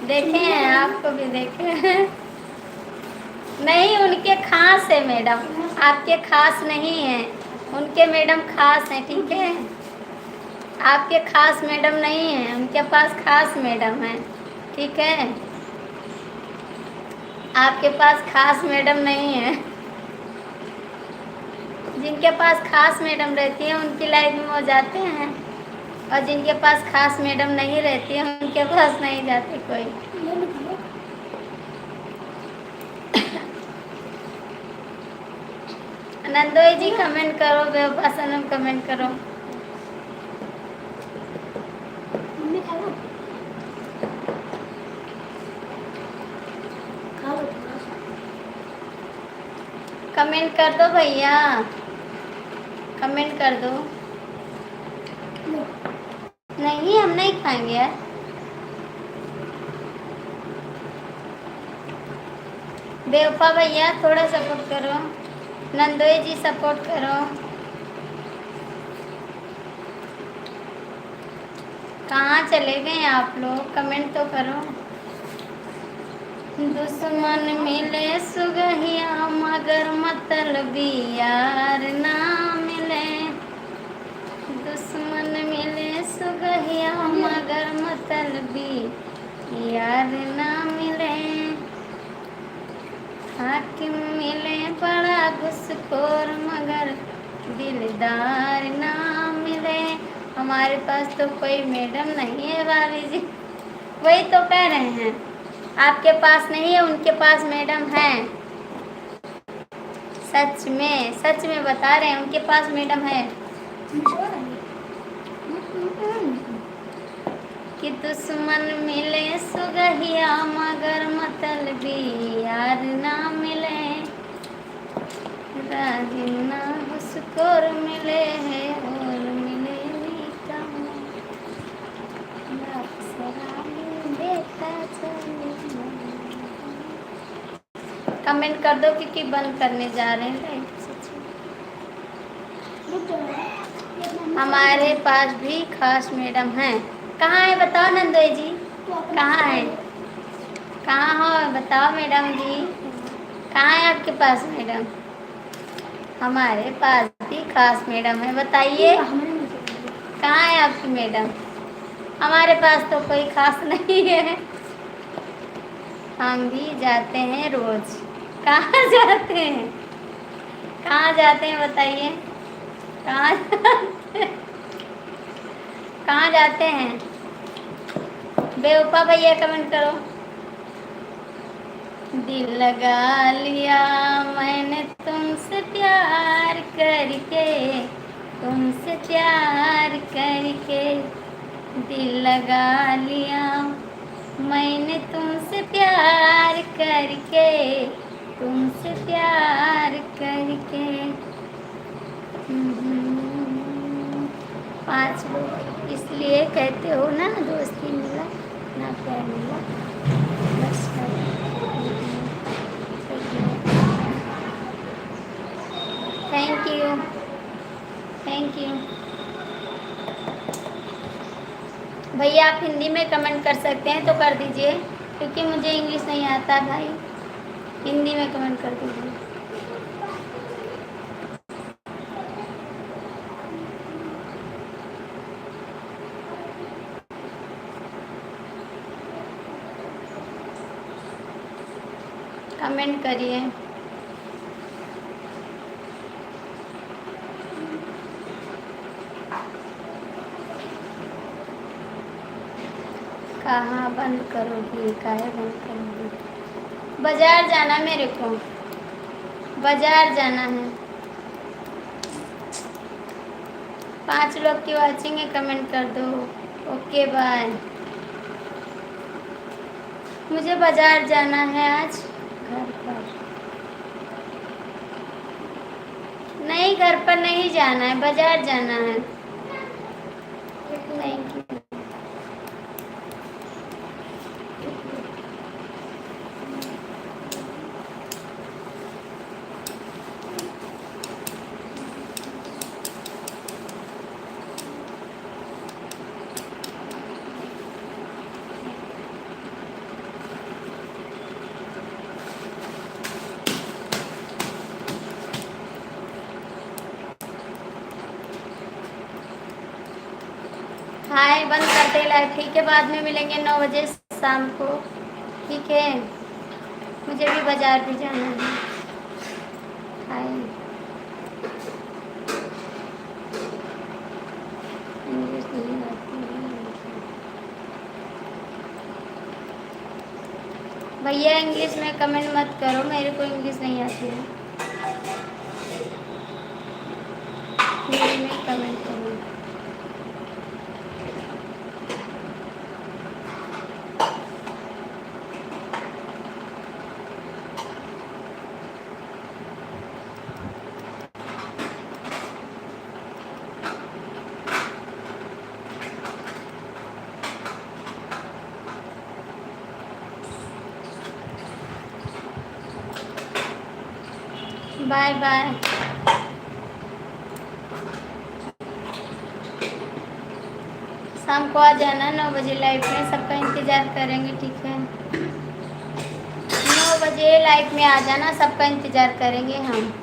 देखे हैं, आपको भी देखे हैं। नहीं उनके खास है मैडम, आपके खास नहीं है, उनके मैडम खास हैं, ठीक है। आपके खास मैडम नहीं है, उनके पास खास मैडम है, ठीक है। आपके पास खास मैडम नहीं है। जिनके पास खास मैडम रहती है उनकी लाइफ में वो जाते हैं, और जिनके पास खास मैडम नहीं रहती है उनके पास नहीं जाते कोई। नंदोई जी कमेंट करो, बेवफा सनम कमेंट करो। मम्मी खा लो, खा लो थोड़ा सा। कमेंट कर दो भैया, कमेंट कर दो। लो। नहीं हम नहीं खाएंगे यार। बेवफा भैया थोड़ा सपोर्ट करो, नंदोई जी सपोर्ट करो। कहाँ चले गए आप लोग, कमेंट तो करो। दुश्मन मिले सुगहिया मगर मतलबी यार ना मिले। दुश्मन मिले सुगहिया मगर मतलबी यार ना मिले। हाकिम मिले बड़ा घुसखोर मगर दिलदार ना मिले। हमारे पास तो कोई मैडम नहीं है भाभी जी, वही तो कह रहे हैं, आपके पास नहीं है उनके पास मैडम है। सच में बता रहे हैं, उनके पास मैडम है। कि दुश्मन मिले सुगहिया मगर मतलबी यार ना मिले। रागिना घुसखोर मिले हैं और मिले नहीं कम। कमेंट कर दो क्योंकि बंद करने जा रहे हैं। हमारे पास भी खास मैडम हैं। कहाँ है बताओ नंदोई जी, कहाँ है, कहाँ हो बताओ मैडम जी, कहाँ है आपके पास मैडम। हमारे पास भी खास मैडम है, बताइए कहाँ है आपकी मैडम। हमारे पास तो कोई खास नहीं है, हम भी जाते हैं रोज। कहाँ जाते हैं, कहाँ जाते हैं बताइए, कहाँ जाते हैं? कहाँ जाते हैं। बेवफा भैया कमेंट करो। दिल लगा लिया मैंने तुमसे प्यार करके, तुमसे प्यार करके। दिल लगा लिया मैंने तुमसे प्यार करके, तुमसे प्यार करके। 5 लोग इसलिए कहते हो ना, दोस्ती मिला ना प्यार मिला, बस थैंक यू, थैंक यू भैया। आप हिंदी में कमेंट कर सकते हैं तो कर दीजिए, क्योंकि मुझे इंग्लिश नहीं आता भाई, हिंदी में कमेंट कर दीजिए। कमेंट करिए। कहाँ बंद करोगी, काहे बंद करोगी। बाजार जाना मेरे को, बाजार जाना है। 5 लोग की वॉचिंग है, कमेंट कर दो। Okay bye. मुझे बाजार जाना है आज घर पर। घर पर नहीं जाना है, बाजार जाना है। Thank you. हाय, बंद करते लाइव, ठीक है? बाद में मिलेंगे 9 बजे शाम को, ठीक है? मुझे भी बाजार भी जाना है। हाय, इंग्लिश नहीं आती है भैया, इंग्लिश में कमेंट मत करो, मेरे को इंग्लिश नहीं आती है। हिंदी में कमेंट करो। Bye bye. शाम को आ जाना 9 बजे लाइव में, सबका इंतज़ार करेंगे, ठीक है? 9 बजे लाइव में आ जाना, सबका इंतज़ार करेंगे हम।